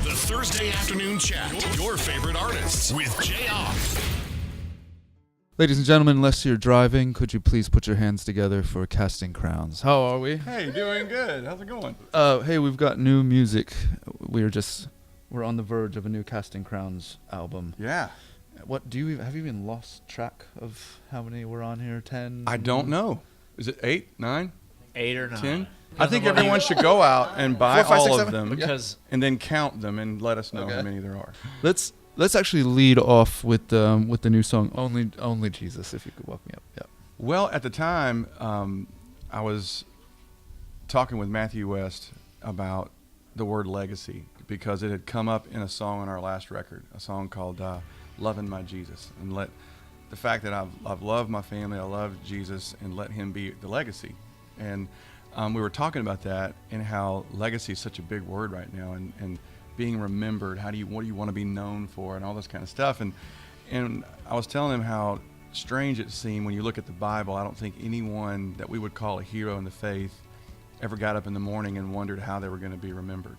The Thursday Afternoon Chat. Your favorite artists with Jayar. Ladies and gentlemen, unless you're driving, could you please put your hands together for Casting Crowns? How are we? Hey, doing good. How's it going? Hey, we've got new music. We're on the verge of a new Casting Crowns album. Yeah. Have you even lost track of how many were on here? 10? I don't know. Is it 8, 9, 8 or 9? 10? I think everyone should go out and buy 4, 5, 6, all 7? of them and then count them and let us know how many there are. Let's actually lead off with the new song Only Jesus, if you could walk me up. Yeah. Well, at the time, I was talking with Matthew West about the word legacy because it had come up in a song on our last record, a song called Loving My Jesus, and let the fact that I've loved my family, I love Jesus, and let him be the legacy. And we were talking about that and how legacy is such a big word right now, and being remembered. What do you want to be known for, and all this kind of stuff. And I was telling him how strange it seemed when you look at the Bible. I don't think anyone that we would call a hero in the faith ever got up in the morning and wondered how they were going to be remembered.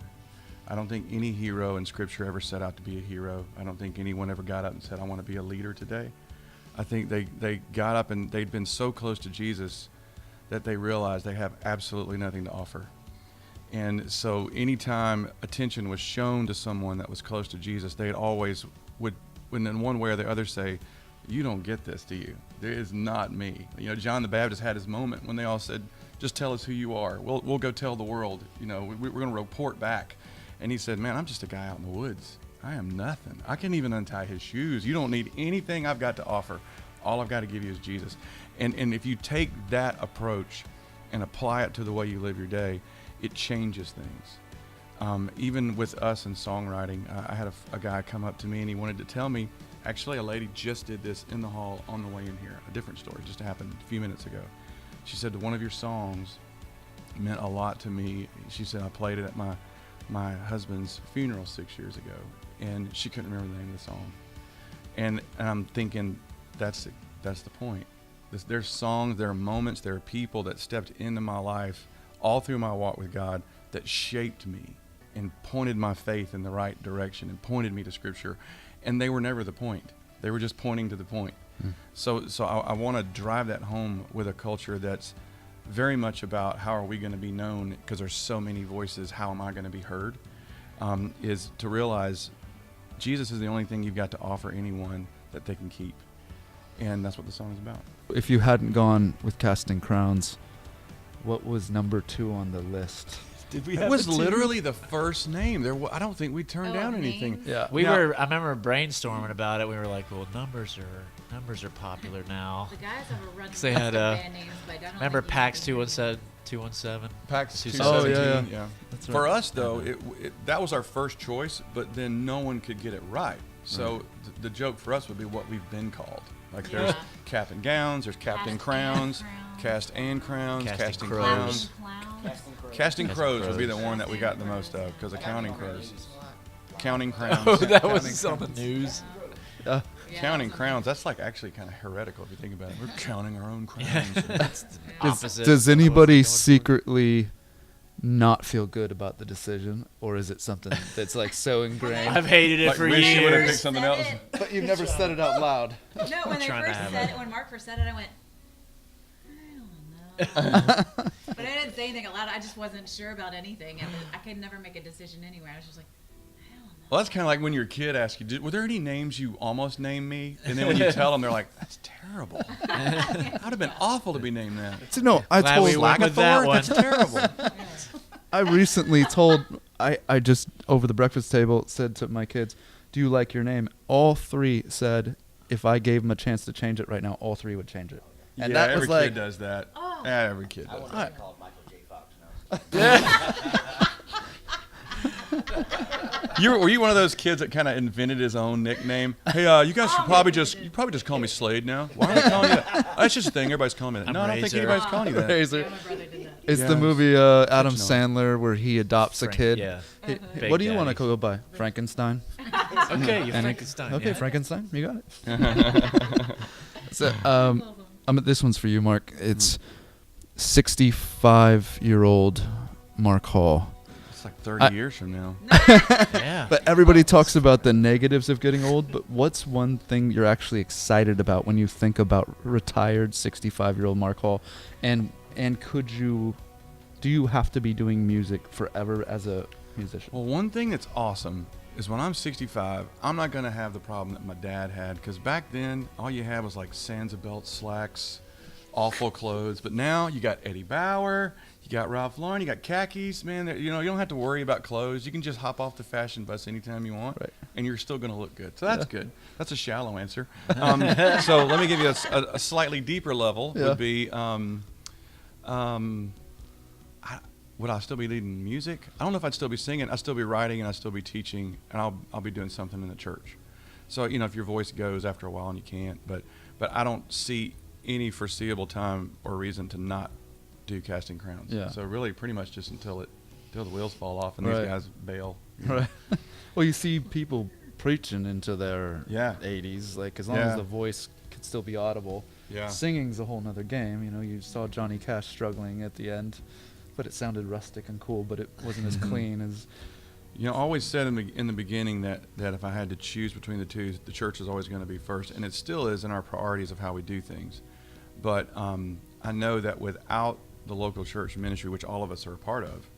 I don't think any hero in Scripture ever set out to be a hero. I don't think anyone ever got up and said, I want to be a leader today. I think they got up and they'd been so close to Jesus that they realized they have absolutely nothing to offer. And so anytime attention was shown to someone that was close to Jesus, they always would, in one way or the other, say, you don't get this, do you? It is not me. You know, John the Baptist had his moment when they all said, just tell us who you are. We'll go tell the world. You know, we're going to report back. And he said, man, I'm just a guy out in the woods. I am nothing. I can't even untie his shoes. You don't need anything I've got to offer. All I've got to give you is Jesus. And if you take that approach and apply it to the way you live your day, it changes things. Even with us in songwriting, I had a guy come up to me and he wanted to tell me, actually a lady just did this in the hall on the way in here, a different story, just happened a few minutes ago. She said one of your songs meant a lot to me. She said I played it at my husband's funeral 6 years ago, and she couldn't remember the name of the song. And I'm thinking, that's the point. There's songs, there are moments, there are people that stepped into my life all through my walk with God that shaped me and pointed my faith in the right direction and pointed me to Scripture. And they were never the point. They were just pointing to the point. So I want to drive that home with a culture that's very much about how are we going to be known, because there's so many voices, how am I going to be heard, is to realize Jesus is the only thing you've got to offer anyone that they can keep. And that's what the song is about. If you hadn't gone with Casting Crowns, what was number 2 on the list? It was literally the first name. I don't think we turned down anything. Yeah. I remember brainstorming about it. We were like, well, numbers are popular now. The guys have a run. They had band names, but I don't remember think PAX 217? PAX 217. 217, yeah. That's right. For us, though, that was our first choice, but then no one could get it right. So the joke for us would be what we've been called. Like there's cap and gowns, there's Captain Crowns, cast and crowns, casting crowns. Casting crows would be the one that we got the most of because of counting crows. Counting crowns. Oh, that was on the news. Counting crowns, that's like actually kind of heretical if you think about it. We're counting our own crowns. That's the opposite. Does anybody secretly not feel good about the decision, or is it something that's like so ingrained? I've hated it Like for wish you would have picked years. something else. But you've never said it out loud. No, when they trying to first have said it. it, when Mark first said it, I went, I don't know. But I didn't say anything out loud. I just wasn't sure about anything, and I could never make a decision anywhere. I was just like, I don't know. Well, that's kind of like when your kid asks you, were there any names you almost named me? And then when you tell them, they're like, that's terrible. That would have been awful to be named that. So no, I Glad told we went with that one. That's terrible. I recently told I just over the breakfast table said to my kids, do you like your name? All 3 said if I gave them a chance to change it right now, all 3 would change it. And yeah, that every was like, kid does that. Oh. Yeah, every kid does that. Called Michael J. Fox. No. Were you one of those kids that kind of invented his own nickname? Hey, you guys should probably just call me Slade now. Why are they calling you that? That's just a thing. Everybody's calling me that. I'm No, I don't think Razor. anybody's calling you that. Razor. Yeah, my brother did that. It's Yeah, the movie Adam fictional. Sandler where he adopts a Frank- kid. Yeah. Big What do you want to Daddy. go by? Frankenstein? Okay, you And Frankenstein. Okay, yeah. Frankenstein, you got it. So, this one's for you, Mark. It's 65-year-old Mark Hall. like 30 years from now. Yeah. But everybody talks about the negatives of getting old, but what's one thing you're actually excited about when you think about retired 65-year-old Mark Hall? And do you have to be doing music forever as a musician? Well, one thing that's awesome is when I'm 65, I'm not going to have the problem that my dad had, because back then all you had was like Sansa belts, slacks, awful clothes. But now you got Eddie Bauer, you got Ralph Lauren, you got khakis, man. You don't have to worry about clothes. You can just hop off the fashion bus anytime you want, Right. and you're still going to look good. So that's good. That's a shallow answer. So let me give you a slightly deeper level. Yeah. Would be, would I still be leading music? I don't know if I'd still be singing. I'd still be writing, and I'd still be teaching, and I'll be doing something in the church. So if your voice goes after a while and you can't, but I don't see any foreseeable time or reason to not do Casting Crowns. Yeah. So really, pretty much just until the wheels fall off and Right. these guys bail. Right. Well, you see people preaching into their Yeah. 80s, like as long Yeah. as the voice could still be audible. Yeah. Singing's a whole nother game. You saw Johnny Cash struggling at the end, but it sounded rustic and cool, but it wasn't as clean as. I always said in the beginning that if I had to choose between the two, the church is always going to be first, and it still is in our priorities of how we do things. But I know that without the local church ministry, which all of us are a part of,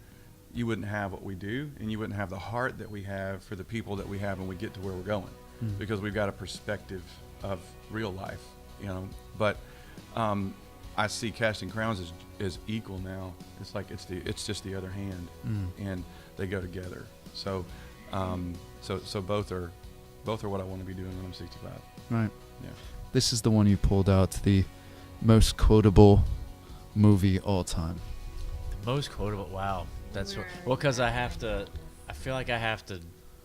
you wouldn't have what we do, and you wouldn't have the heart that we have for the people that we have when we get to where we're going, because we've got a perspective of real life, But I see Casting Crowns as equal now. It's like it's just the other hand, and they go together. So, so both are what I want to be doing when I'm 65. Right. Yeah. This is the one you pulled out, the most quotable movie all time. The most quotable. Wow. That's because I feel like I have to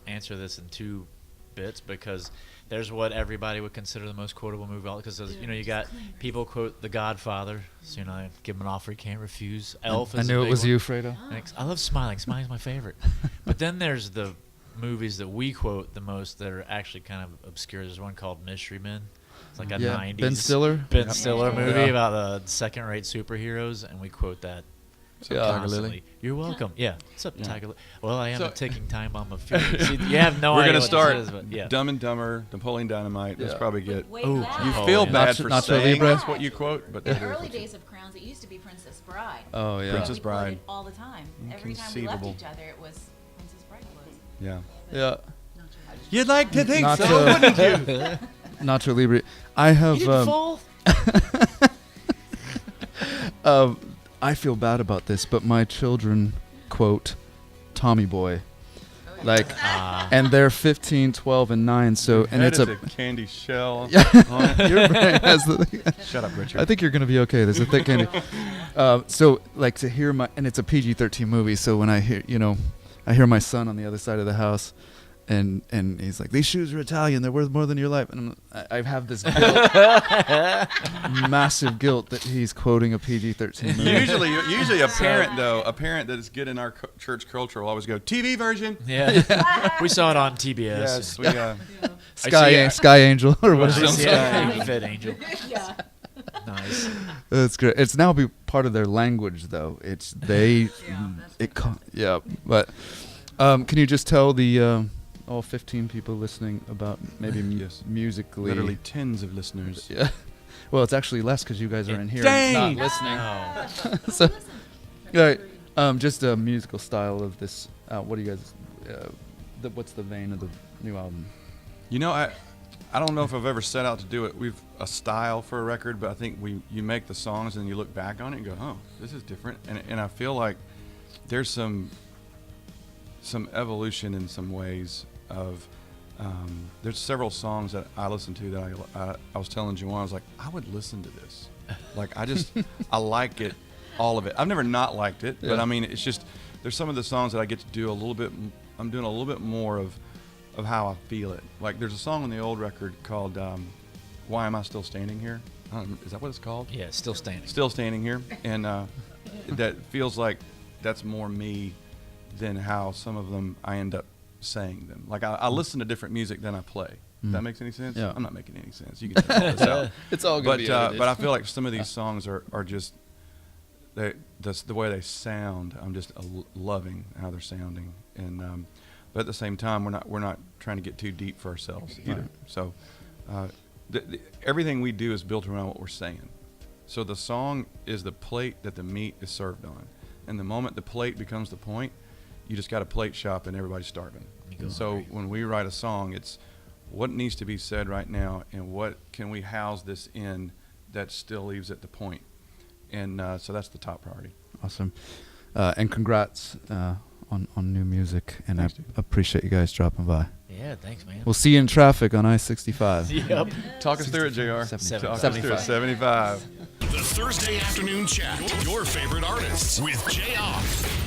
answer this in two bits, because there's what everybody would consider the most quotable movie, because you got people quote The Godfather, so give him an offer he can't refuse. Elf. I is knew a it big was one. you, Fredo. Thanks. I love Smiling. Smiling's my favorite. But then there's the movies that we quote the most that are actually kind of obscure. There's one called Mystery Men. It's like a 90s Ben Stiller. Ben Stiller movie Yeah. about the second-rate superheroes, and we quote that constantly. You're welcome. Yeah. What's up, Tiger Lily? Well, I am a ticking time bomb of fury. See, you have no We're idea gonna what start this is, but yeah. Dumb and Dumber, Napoleon Dynamite. Let's Yeah. probably get. Way Ooh, back. You Oh, feel yeah. bad Nacho- for Nacho saying Libre? that's what you quote, but The that is early what you- days of Crowns, it used to be Princess Bride. Oh yeah. Princess We quoted Bride. all the time. Every time we left Inconceivable. each other, it was Princess Bride was. Yeah. Yeah. You'd like to think Nacho, so, wouldn't you? Nacho Libre. I have. fall? I feel bad about this, but my children quote Tommy Boy. Like, and they're 15, 12, and 9. So, and That it's is a. a candy shell. Your brain has the. Shut up, Richard. I think you're gonna be okay. There's a thick candy. So, like, to hear and it's a PG-13 movie. So when I hear my son on the other side of the house, and he's like, "These shoes are Italian. They're worth more than your life." And I have this guilt, massive guilt that he's quoting a PG-13 movie. Usually a parent that is good in our church culture will always go TV version. Yeah. We saw it on TBS. Yes, we, Sky Angel or what? Yeah. Fed Angel. Yeah. Nice. That's great. It's now part of their language, though. It's they. But can you just tell the all 15 people listening about maybe Yes. musically? literally tens of listeners. Yeah. Well, it's actually less because you guys are in here Dang! and not listening. Oh. So, right. Just a musical style of this. What do you guys? What's the vein of the new album? I don't know if I've ever set out to do it. We've a style for a record, but I think you make the songs and you look back on it and go, oh, this is different. And I feel like there's some evolution in some ways of there's several songs that I listen to that I was telling Juwan, I was like, I would listen to this. Like, I like it, all of it. I've never not liked it, but Yeah. I mean, it's just, there's some of the songs that I get to do I'm doing a little bit more of how I feel it. Like, there's a song on the old record called Why Am I Still Standing Here? Is that what it's called? Yeah, still standing. Still Standing Here. And that feels like that's more me than how some of them I end up saying them. Like, I listen to different music than I play. If that makes any sense? Yeah. I'm not making any sense. You can tell this out. It's all But I feel like some of these songs are just, the way they sound, I'm just loving how they're sounding. And but at the same time, we're not trying to get too deep for ourselves either. Right. So everything we do is built around what we're saying. So the song is the plate that the meat is served on, and the moment the plate becomes the point, you just got a plate shop and everybody's starving. So when we write a song, it's what needs to be said right now, and what can we house this in that still leaves at the point. And so that's the top priority. Awesome. And congrats on new music. And Thanks, I dude. appreciate you guys dropping by. Yeah, thanks, man. We'll see you in traffic on I-65. Yep. Talk us through it, JR. 75. Talk us through it. 75. The Thursday afternoon chat. Your favorite artists with Jayar.